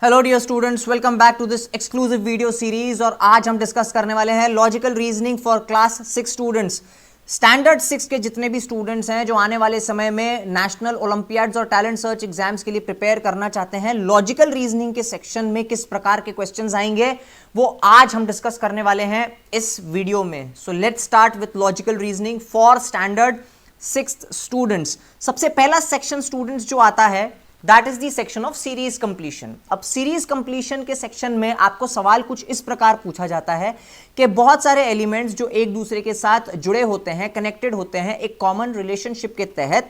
Hello dear students, welcome back to this exclusive video series. और आज हम discuss करने वाले हैं logical reasoning for class 6 students. Standard 6 के जितने भी स्टूडेंट्स हैं जो आने वाले समय में नेशनल ओलंपियाड्स और टैलेंट सर्च एग्जाम्स के लिए प्रिपेयर करना चाहते हैं, लॉजिकल रीजनिंग के सेक्शन में किस प्रकार के क्वेश्चंस आएंगे वो आज हम डिस्कस करने वाले हैं इस वीडियो में। So let's start with logical reasoning for standard 6th students. सबसे पहला सेक्शन स्टूडेंट्स जो आता है that is the section of series completion. अब सीरीज कंप्लीशन के सेक्शन में आपको सवाल कुछ इस प्रकार पूछा जाता है कि बहुत सारे एलिमेंट्स जो एक दूसरे के साथ जुड़े होते हैं, कनेक्टेड होते हैं, एक कॉमन रिलेशनशिप के तहत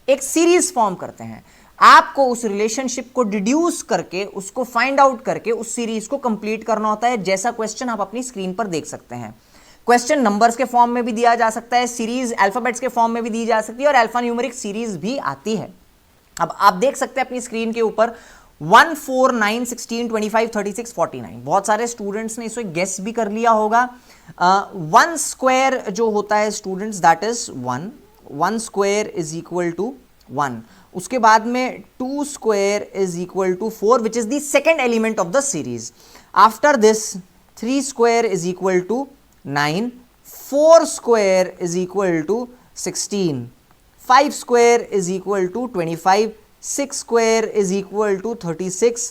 एक सीरीज फॉर्म करते हैं। आपको उस रिलेशनशिप को डिड्यूस करके, उसको फाइंड आउट करके उस सीरीज को कंप्लीट करना होता है। जैसा क्वेश्चन आप अपनी स्क्रीन पर देख सकते हैं। क्वेश्चन नंबर्स के फॉर्म में भी दिया जा सकता है, सीरीज अल्फाबेट्स के फॉर्म में भी दी जा सकती है और अल्फा न्यूमेरिक सीरीज भी आती है। अब आप देख सकते हैं अपनी स्क्रीन के ऊपर 1, 4, 9, 16, 25, 36, 49। बहुत सारे स्टूडेंट्स ने इसे गेस भी कर लिया होगा। 1 स्क्वायर जो होता है students that is 1 square is equal to 1। उसके बाद में 2 square is equal to 4 which is the second element of the series. After this 3 square is equal to 9, 4 square is equal to 16, 5 square is equal to 25, 6 square is equal to 36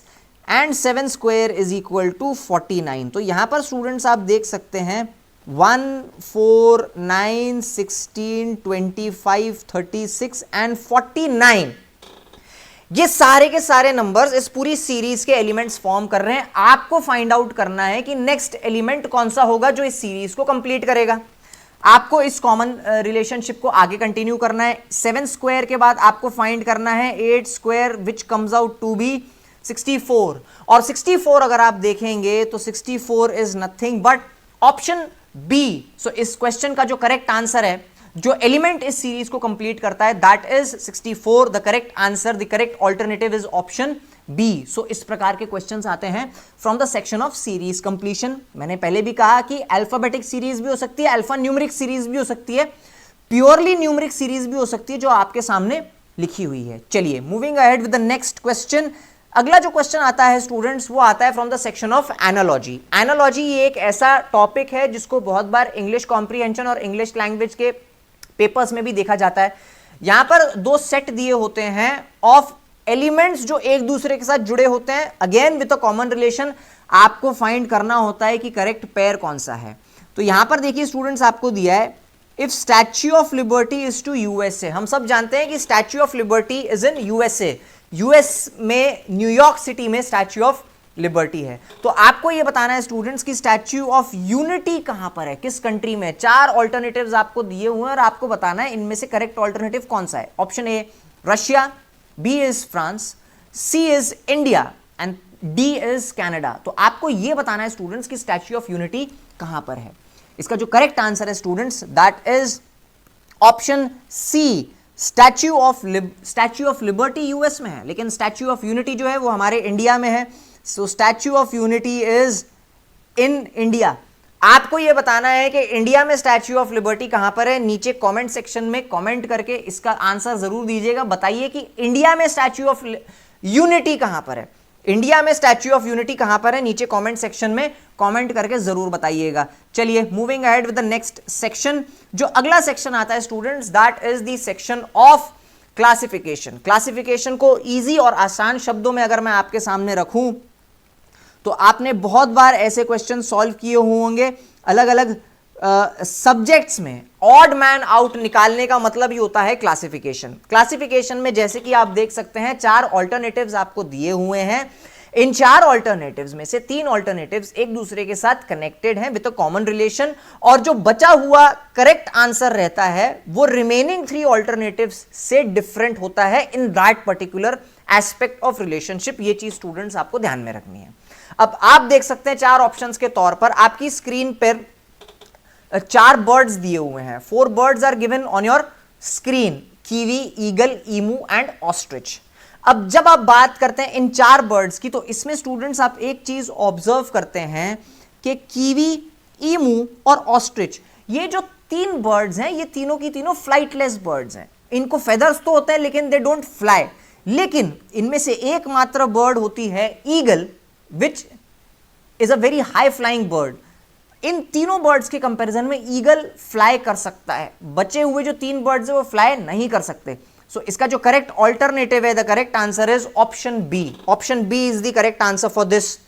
and 7 square is equal to 49। तो यहाँ पर students आप देख सकते हैं 1, 4, 9, 16, 25, 36 and 49। ये सारे के सारे नंबर्स इस पूरी सीरीज के एलिमेंट्स फॉर्म कर रहे हैं। आपको फाइंड आउट करना है कि नेक्स्ट एलिमेंट कौन सा होगा जो इस सीरीज को कंप्लीट करेगा। आपको इस कॉमन रिलेशनशिप को आगे कंटिन्यू करना है। 7 स्क्वायर के बाद आपको फाइंड करना है 8 square which comes out to be 64। और 64 अगर आप देखेंगे तो 64 is nothing but option B. So इस क्वेश्चन का जो करेक्ट आंसर है, जो एलिमेंट इस सीरीज को कंप्लीट करता है that is 64। The correct answer, the correct alternative is option B. So इस प्रकार के क्वेश्चंस आते हैं from the section of series completion. मैंने पहले भी कहा कि अल्फाबेटिक सीरीज भी हो सकती है, अल्फा न्यूमेरिक सीरीज भी हो सकती है, प्योरली न्यूमेरिक सीरीज भी हो सकती है जो आपके सामने लिखी हुई है। चलिए moving ahead with the next question. अगला जो क्वेश्चन आता है स्टूडेंट्स वो आता है from the section of analogy. Analogy ये एक ऐसा टॉपिक है जिसको बहुत बार इंग्लिश कॉम्प्रीहेंशन और इंग्लिश लैंग्वेज के पेपर्स में भी देखा जाता है। यहां पर 2 सेट दिए होते हैं ऑफ एलिमेंट्स जो एक दूसरे के साथ जुड़े होते हैं, again with a common relation. आपको फाइंड करना होता है कि करेक्ट पेयर कौन सा है। तो यहां पर देखिए स्टूडेंट्स आपको दिया है if Statue of Liberty is to USA. हम सब जानते हैं कि Statue of Liberty is in USA. US में न्यूयॉर्क सिटी में स्टैच्यू ऑफ लिबर्टी है। तो आपको यह बताना है स्टूडेंट्स की स्टैच्यू ऑफ यूनिटी कहां पर है, किस कंट्री में। 4 ऑल्टरनेटिव्स आपको दिए हुए हैं और आपको बताना है इनमें से करेक्ट ऑल्टरनेटिव कौन सा है। Option A Russia, B is France, C is India and D is Canada। तो आपको यह बताना है स्टूडेंट्स की स्टैच्यू ऑफ यूनिटी कहां पर है। इसका जो करेक्ट आंसर है students that is option C, Statue of Liberty US में है, लेकिन स्टैच्यू ऑफ यूनिटी जो है वो हमारे इंडिया में है। So statue of unity is in India. आपको यह बताना है कि इंडिया में स्टैच्यू ऑफ लिबर्टी कहां पर है। नीचे कमेंट सेक्शन में कमेंट करके इसका आंसर जरूर दीजिएगा। बताइए कि इंडिया में स्टैच्यू ऑफ यूनिटी कहां पर है। इंडिया में स्टैच्यू ऑफ यूनिटी कहां पर है, नीचे कमेंट सेक्शन में कमेंट करके जरूर बताइएगा। चलिए moving ahead with the next section. जो अगला सेक्शन आता है students that is the section of classification. Classification को ईजी और आसान शब्दों में अगर मैं आपके सामने रखूं तो आपने बहुत बार ऐसे क्वेश्चन सॉल्व किए होंगे अलग अलग सब्जेक्ट्स में। ऑड मैन आउट निकालने का मतलब ही होता है क्लासिफिकेशन। क्लासिफिकेशन में जैसे कि आप देख सकते हैं 4 ऑल्टरनेटिव्स आपको दिए हुए हैं। इन 4 ऑल्टरनेटिव्स में से 3 ऑल्टरनेटिव्स एक दूसरे के साथ कनेक्टेड हैं विद अ कॉमन रिलेशन, और जो बचा हुआ करेक्ट आंसर रहता है वो रिमेनिंग 3 ऑल्टरनेटिव्स से डिफरेंट होता है in that particular aspect of relationship. ये चीज स्टूडेंट्स आपको ध्यान में रखनी है। अब आप देख सकते हैं 4 ऑप्शंस के तौर पर आपकी स्क्रीन पर 4 बर्ड्स दिए हुए हैं। 4 birds are given on your screen, kiwi, eagle, emu and ostrich. अब जब आप बात करते हैं इन 4 बर्ड्स की तो इसमें स्टूडेंट्स आप एक चीज ऑब्जर्व करते हैं कि कीवी, ईमू और ऑस्ट्रिच ये जो 3 बर्ड्स हैं ये तीनों की तीनों फ्लाइटलेस बर्ड्स हैं। इनको फेदर्स तो होते हैं लेकिन दे डोंट फ्लाई। लेकिन इनमें से एकमात्र बर्ड होती है eagle, which is a very high flying bird. इन तीनों बर्ड्स के कंपैरिजन में ईगल फ्लाई कर सकता है, बचे हुए जो 3 बर्ड्स है वो फ्लाई नहीं कर सकते। सो इसका जो करेक्ट ऑल्टरनेटिव है, the correct answer is option B. Option B is the correct answer for this.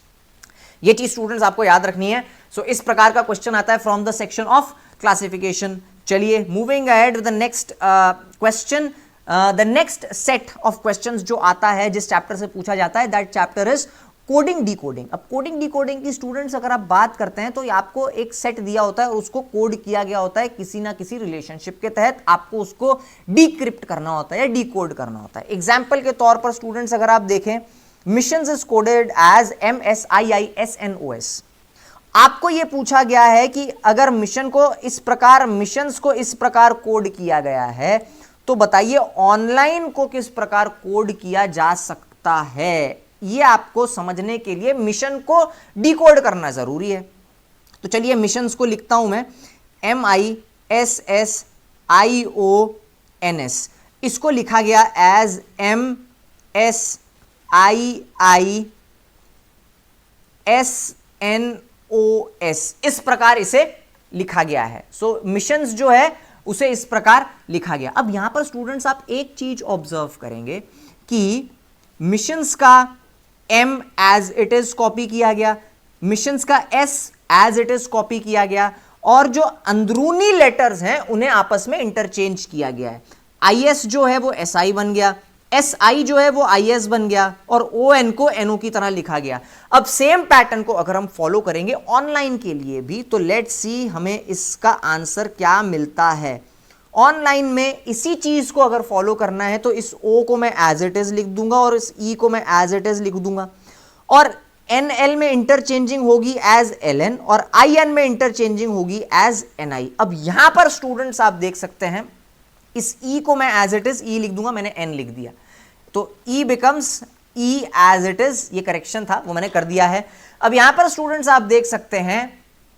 ये चीज स्टूडेंट्स आपको याद रखनी है। सो इस प्रकार का क्वेश्चन आता है from the section of classification. चलिए moving ahead with the next question. The next set of questions जो आता है, जिस चैप्टर से पूछा जाता है, that chapter is coding decoding. अब कोडिंग डीकोडिंग की स्टूडेंट्स अगर आप बात करते हैं तो आपको एक सेट दिया होता है और उसको कोड किया गया होता है किसी ना किसी रिलेशनशिप के तहत, आपको उसको डिक्रिप्ट करना होता है या डीकोड करना होता है। एग्जाम्पल के तौर पर स्टूडेंट्स अगर आप देखें, missions is coded as MSIISNOS। आपको यह पूछा गया है कि अगर मिशंस को इस प्रकार कोड किया गया है तो बताइए ऑनलाइन को किस प्रकार कोड किया जा सकता है। यह आपको समझने के लिए मिशन को डिकोड करना जरूरी है। तो चलिए मिशंस को लिखता हूं मैं, MISSIONS। इसको लिखा गया एज MSIISNOS। इस प्रकार इसे लिखा गया है। सो मिशंस जो है उसे इस प्रकार लिखा गया। अब यहां पर स्टूडेंट्स आप एक चीज ऑब्जर्व करेंगे कि मिशंस का M as it is copy किया गया, मिशंस का S as it is copy किया गया, और जो अंदरूनी लेटर्स हैं उन्हें आपस में इंटरचेंज किया गया है। IS जो है वो SI बन गया, SI जो है वो IS बन गया, और ON को NO की तरह लिखा गया। अब सेम पैटर्न को अगर हम फॉलो करेंगे ऑनलाइन के लिए भी, तो लेट्स सी हमें इसका आंसर क्या मिलता है। ऑनलाइन में इसी चीज को अगर फॉलो करना है तो इस O को मैं एज इट इज लिख दूंगा और इस E को मैं एज इट इज लिख दूंगा, और NL में इंटरचेंजिंग होगी एज LN, और IN में इंटरचेंजिंग होगी एज NI। अब यहां पर स्टूडेंट्स आप देख सकते हैं, इस E को मैं एज इट इज E लिख दूंगा, मैंने N लिख दिया, तो E becomes E as it is. ये करेक्शन था, वो मैंने कर दिया है। अब यहां पर स्टूडेंट्स आप देख सकते हैं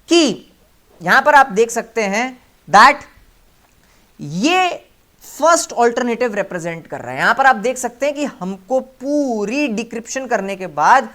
कि दैट ये फर्स्ट ऑल्टरनेटिव रिप्रेजेंट कर रहा है। यहां पर आप देख सकते हैं कि हमको पूरी डिक्रिप्शन करने के बाद,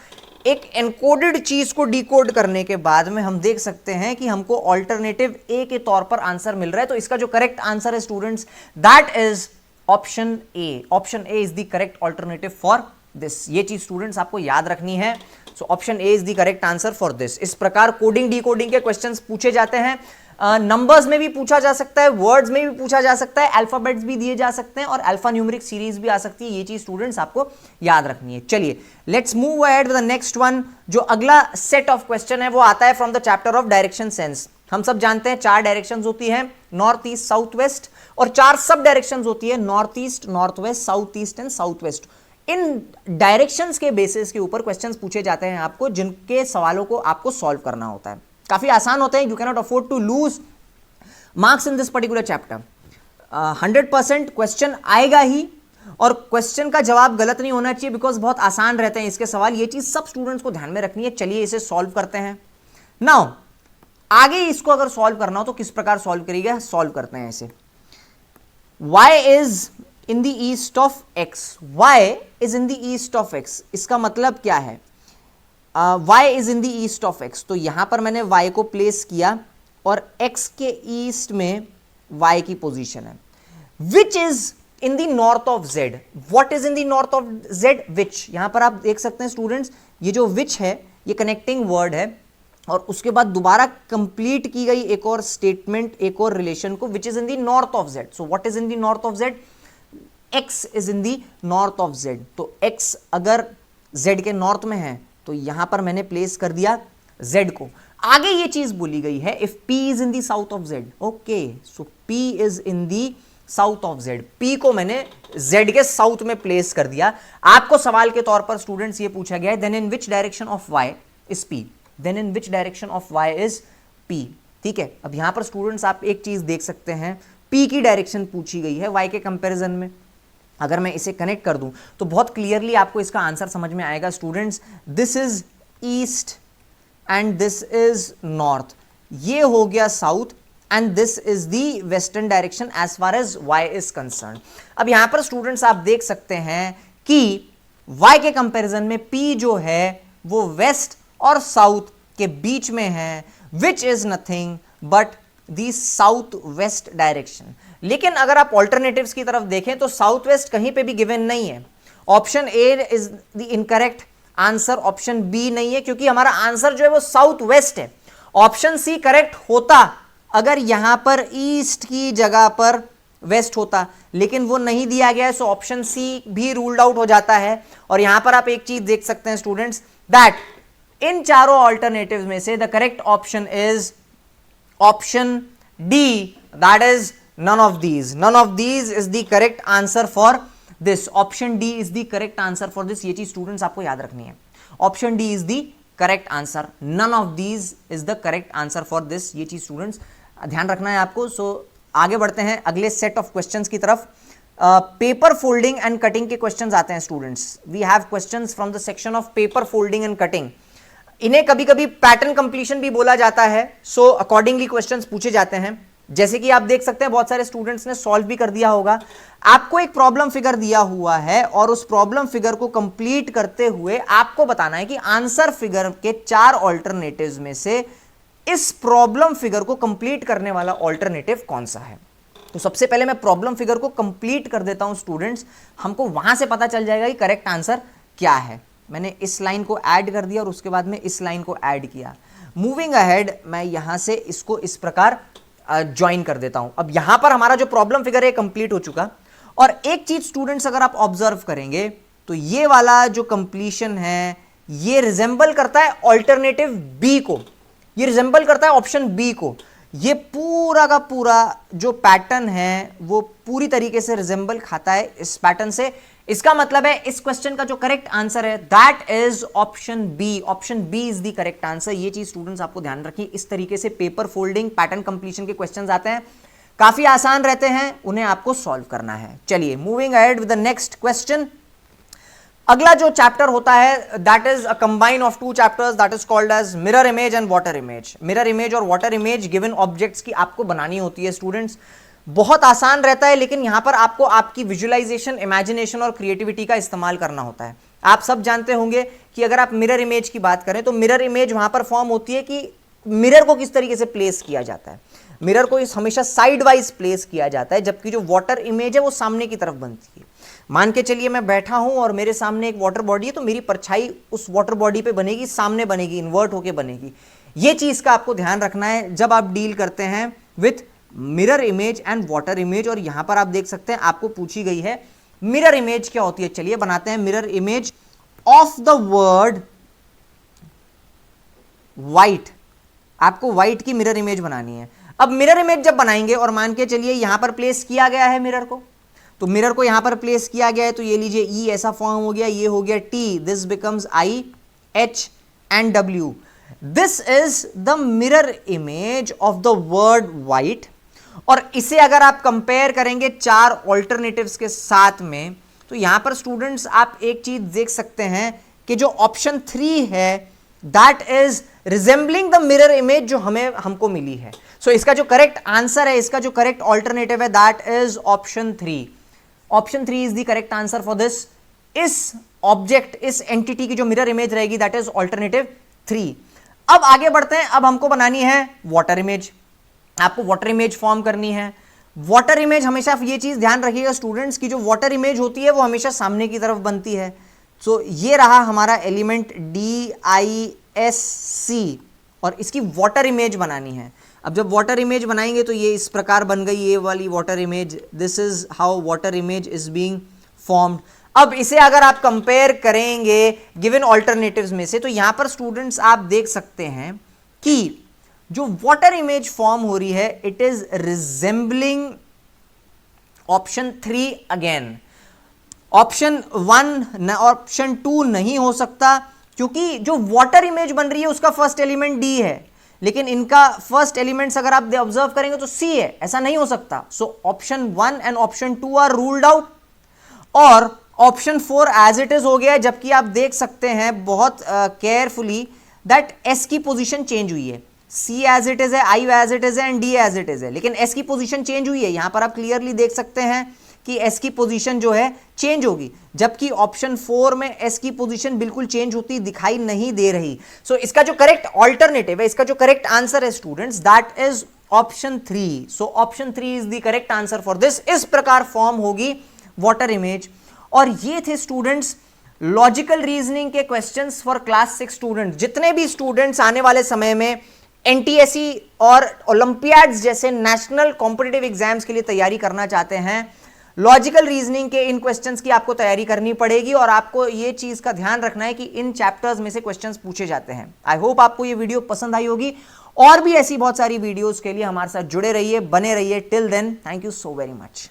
एक एनकोडेड चीज को डिकोड करने के बाद में हम देख सकते हैं कि हमको ऑल्टरनेटिव ए के तौर पर आंसर मिल रहा है। तो इसका जो करेक्ट आंसर है students, that is option A. Option A is the correct alternative for this. ये चीज स्टूडेंट्स आपको याद रखनी है। So option A is the correct answer for this. इस प्रकार कोडिंग डीकोडिंग के क्वेश्चंस पूछे जाते हैं। नंबर्स में भी पूछा जा सकता है, वर्ड्स में भी पूछा जा सकता है, अल्फाबेट्स भी दिए जा सकते हैं, और अल्फा न्यूमेरिक सीरीज भी आ सकती है। ये चीज स्टूडेंट्स आपको याद रखनी है। चलिए let's move ahead with the next one. जो अगला सेट ऑफ क्वेश्चन है वो आता है from the chapter of direction sense. हम सब जानते हैं 4 डायरेक्शंस होती हैं, नॉर्थ ईस्ट साउथ वेस्ट, और 4 सब डायरेक्शंस होती है, north east, north west, south east and south west. In directions के बेसिस के ऊपर क्वेश्चंस पूछे जाते हैं आपको, जिनके सवालों को आपको सॉल्व करना होता है। काफी आसान होते हैं। You can not afford to lose marks in this particular chapter. 100% question आएगा ही, और क्वेश्चन का जवाब गलत नहीं होना चाहिए, बिकॉज बहुत आसान रहते हैं इसके सवाल। ये चीज सब स्टूडेंट्स को ध्यान में रखनी है। चलिए इसे सॉल्व करते हैं। नाउ आगे इसको अगर सॉल्व करना हो तो किस प्रकार सॉल्व करिएगा, सॉल्व करते हैं इसे। y is in the east of x, y is in the east of x, इसका मतलब क्या है? y is in the east of x, तो यहां पर मैंने y को प्लेस किया और x के ईस्ट में y की पोजीशन है। Which is in the north of z, what is in the north of z? विच। यहां पर आप देख सकते हैं स्टूडेंट्स, ये जो विच है ये कनेक्टिंग वर्ड है, और उसके बाद दोबारा कंप्लीट की गई एक और स्टेटमेंट, एक और रिलेशन को, which is in the north of z। So what is in the north of z? x is in the north of z। तो x अगर z के नॉर्थ में है तो यहां पर मैंने प्लेस कर दिया z को। आगे ये चीज बोली गई है, if p is in the south of z, okay, so p is in the south of z, p को मैंने z के साउथ में प्लेस कर दिया। आपको सवाल के तौर पर स्टूडेंट्स ये पूछा गया है, then in which direction of y is p, then in which direction of y is p। ठीक है, अब यहां पर स्टूडेंट्स आप एक चीज देख सकते हैं, p की डायरेक्शन पूछी गई है y के कंपैरिजन में। अगर मैं इसे कनेक्ट कर दूं तो बहुत क्लियरली आपको इसका आंसर समझ में आएगा students. This is east and this is north, ये हो गया south, and this is the western direction as far as y is concern. अब यहां पर स्टूडेंट्स आप देख सकते हैं कि y के कंपैरिजन में p जो है वो वेस्ट और साउथ के बीच में है, which is nothing but the south west direction. लेकिन अगर आप ऑल्टरनेटिव्स की तरफ देखें तो साउथ वेस्ट कहीं पे भी गिवन नहीं है। Option A is the incorrect answer, option B नहीं है, क्योंकि हमारा आंसर जो है वो साउथ वेस्ट है। ऑप्शन सी करेक्ट होता अगर यहां पर ईस्ट की जगह पर वेस्ट होता, लेकिन वो नहीं दिया गया है, सो ऑप्शन सी भी रूल्ड आउट हो जाता है। और यहां पर आप एक चीज देख सकते हैं स्टूडेंट्स, दैट इन चारों ऑल्टरनेटिव्स में से the correct option is option D, that is none of these is the correct answer for this. option D is the correct answer for this. ये चीज स्टूडेंट्स आपको याद रखनी है। Option D is the correct answer, none of these is the correct answer for this. ये चीज students ध्यान रखना है आपको। सो आगे बढ़ते हैं अगले सेट ऑफ क्वेश्चंस की तरफ। पेपर फोल्डिंग एंड कटिंग के क्वेश्चंस आते हैं students. We have questions from the section of paper folding and cutting. इन्हें कभी कभी पैटर्न कंप्लीशन भी बोला जाता है, सो अकॉर्डिंगली क्वेश्चंस पूछे जाते हैं। जैसे कि आप देख सकते हैं बहुत सारे स्टूडेंट्स ने सॉल्व भी कर दिया होगा। आपको एक प्रॉब्लम फिगर दिया हुआ है और उस प्रॉब्लम फिगर को कंप्लीट करते हुए आपको बताना है कि आंसर फिगर के 4 ऑल्टरनेटिव्स में से इस प्रॉब्लम फिगर को कंप्लीट करने वाला ऑल्टरनेटिव कौन सा है। तो सबसे पहले मैं प्रॉब्लम फिगर को कंप्लीट कर देता हूं स्टूडेंट्स, हमको वहां से पता चल जाएगा कि करेक्ट आंसर क्या है। मैंने इस लाइन को ऐड कर दिया और उसके बाद में इस लाइन को ऐड किया। मूविंग अहेड मैं यहां से इसको इस प्रकार ज्वाइन कर देता हूं। अब यहां पर हमारा जो प्रॉब्लम फिगर है कंप्लीट हो चुका। और एक चीज स्टूडेंट्स अगर आप ऑब्जर्व करेंगे तो ये वाला जो कंप्लीशन है ये रिजेंबल करता है ऑल्टरनेटिव बी को, ये रिजेंबल करता है ऑप्शन बी को। ये पूरा का पूरा जो पैटर्न है वो पूरी तरीके से रिजेंबल खाता है इस पैटर्न से। इसका मतलब है इस क्वेश्चन का जो करेक्ट आंसर है that is option B. Option B is the correct answer. ये चीज स्टूडेंट्स आपको ध्यान रखिए। इस तरीके से पेपर फोल्डिंग पैटर्न कंप्लीशन के क्वेश्चंस आते हैं, काफी आसान रहते हैं, उन्हें आपको सॉल्व करना है। चलिए moving ahead with the next question. अगला जो चैप्टर होता है that is a combine of 2 chapters that is called as mirror image and water image. Mirror image और वाटर इमेज गिवन ऑब्जेक्ट्स की आपको बनानी होती है स्टूडेंट्स। बहुत आसान रहता है, लेकिन यहां पर आपको आपकी विजुअलाइजेशन, इमेजिनेशन और क्रिएटिविटी का इस्तेमाल करना होता है। आप सब जानते होंगे कि अगर आप मिरर इमेज की बात करें तो मिरर इमेज वहां पर फॉर्म होती है कि मिरर को किस तरीके से प्लेस किया जाता है। मिरर को हमेशा साइड वाइज प्लेस किया जाता है, जबकि जो वाटर इमेज है वो सामने की तरफ बनती है। मान के चलिए मैं बैठा हूं और मेरे सामने एक वाटर बॉडी है, तो मेरी परछाई उस वाटर बॉडी पे बनेगी, सामने बनेगी, इन्वर्ट होके बनेगी। ये चीज का आपको ध्यान रखना है जब आप डील करते हैं with mirror image and water image. और यहां पर आप देख सकते हैं आपको पूछी गई है मिरर इमेज क्या होती है। चलिए बनाते हैं mirror image of the word white. आपको व्हाइट की मिरर इमेज बनानी है। अब मिरर इमेज जब बनाएंगे और मान के चलिए यहां पर प्लेस किया गया है मिरर को, तो मिरर को यहां पर प्लेस किया गया है, तो ये लीजिए ई ऐसा फॉर्म हो गया, ये हो गया T, this becomes I, H and W. This is the mirror image of the word white. और इसे अगर आप कंपेयर करेंगे 4 ऑल्टरनेटिव्स के साथ में, तो यहां पर स्टूडेंट्स आप एक चीज देख सकते हैं कि जो ऑप्शन 3 है that is resembling the mirror image जो हमको मिली है। सो इसका जो करेक्ट आंसर है, इसका जो करेक्ट ऑल्टरनेटिव है that is option 3। Option 3 is the correct answer for this. इस ऑब्जेक्ट, इस एंटिटी की जो मिरर इमेज रहेगी दैट इज ऑल्टरनेटिव 3। अब आगे बढ़ते हैं। अब हमको बनानी है वाटर इमेज। आपको वाटर इमेज फॉर्म करनी है। वाटर इमेज हमेशा ये चीज ध्यान रखिएगा स्टूडेंट्स की जो वाटर इमेज होती है वो हमेशा सामने की तरफ बनती है। सो ये रहा हमारा एलिमेंट DISC और इसकी वाटर इमेज बनानी है। अब जब वाटर इमेज बनाएंगे तो ये इस प्रकार बन गई ये वाली water image. This is how water image is being formed. अब इसे अगर आप कंपेयर करेंगे गिवन ऑल्टरनेटिव्स में से, तो यहां पर स्टूडेंट्स आप देख सकते हैं कि जो वाटर इमेज फॉर्म हो रही है it is resembling option 3 again. Option 1 option 2 नहीं हो सकता, क्योंकि जो वाटर इमेज बन रही है उसका फर्स्ट एलिमेंट डी है, लेकिन इनका फर्स्ट एलिमेंट्स अगर आप ऑब्जर्व करेंगे तो सी है। ऐसा नहीं हो सकता। So option 1 and option 2 are ruled out और ऑप्शन 4 एज इट इज हो गया। जबकि आप देख सकते हैं बहुत केयरफुली दैट एस की पोजीशन चेंज हुई है। सी एज इट इज है, आई एज इट इज है and D as it is है, लेकिन एस की पोजीशन चेंज हुई है। यहां पर आप क्लियरली देख सकते हैं कि एस की पोजीशन जो है चेंज होगी, जबकि ऑप्शन 4 में एस की पोजीशन बिल्कुल चेंज होती दिखाई नहीं दे रही। सो इसका जो करेक्ट ऑल्टरनेटिव है, इसका जो करेक्ट आंसर है students, that is option 3। So option 3 is the correct answer for this. इस प्रकार फॉर्म होगी वाटर इमेज। और ये थे स्टूडेंट्स लॉजिकल रीजनिंग के क्वेश्चंस फॉर क्लास 6 स्टूडेंट्स। जितने भी स्टूडेंट्स आने वाले समय में एनटीएससी और ओलंपियाड्स जैसे नेशनल कॉम्पिटिटिव एग्जाम्स के लिए तैयारी करना चाहते हैं, लॉजिकल रीजनिंग के इन क्वेश्चंस की आपको तैयारी करनी पड़ेगी और आपको ये चीज का ध्यान रखना है कि इन चैप्टर्स में से क्वेश्चंस पूछे जाते हैं। आई होप आपको ये वीडियो पसंद आई होगी। और भी ऐसी बहुत सारी वीडियोस के लिए हमारे साथ जुड़े रहिए, बने रहिए। Till then, thank you so very much.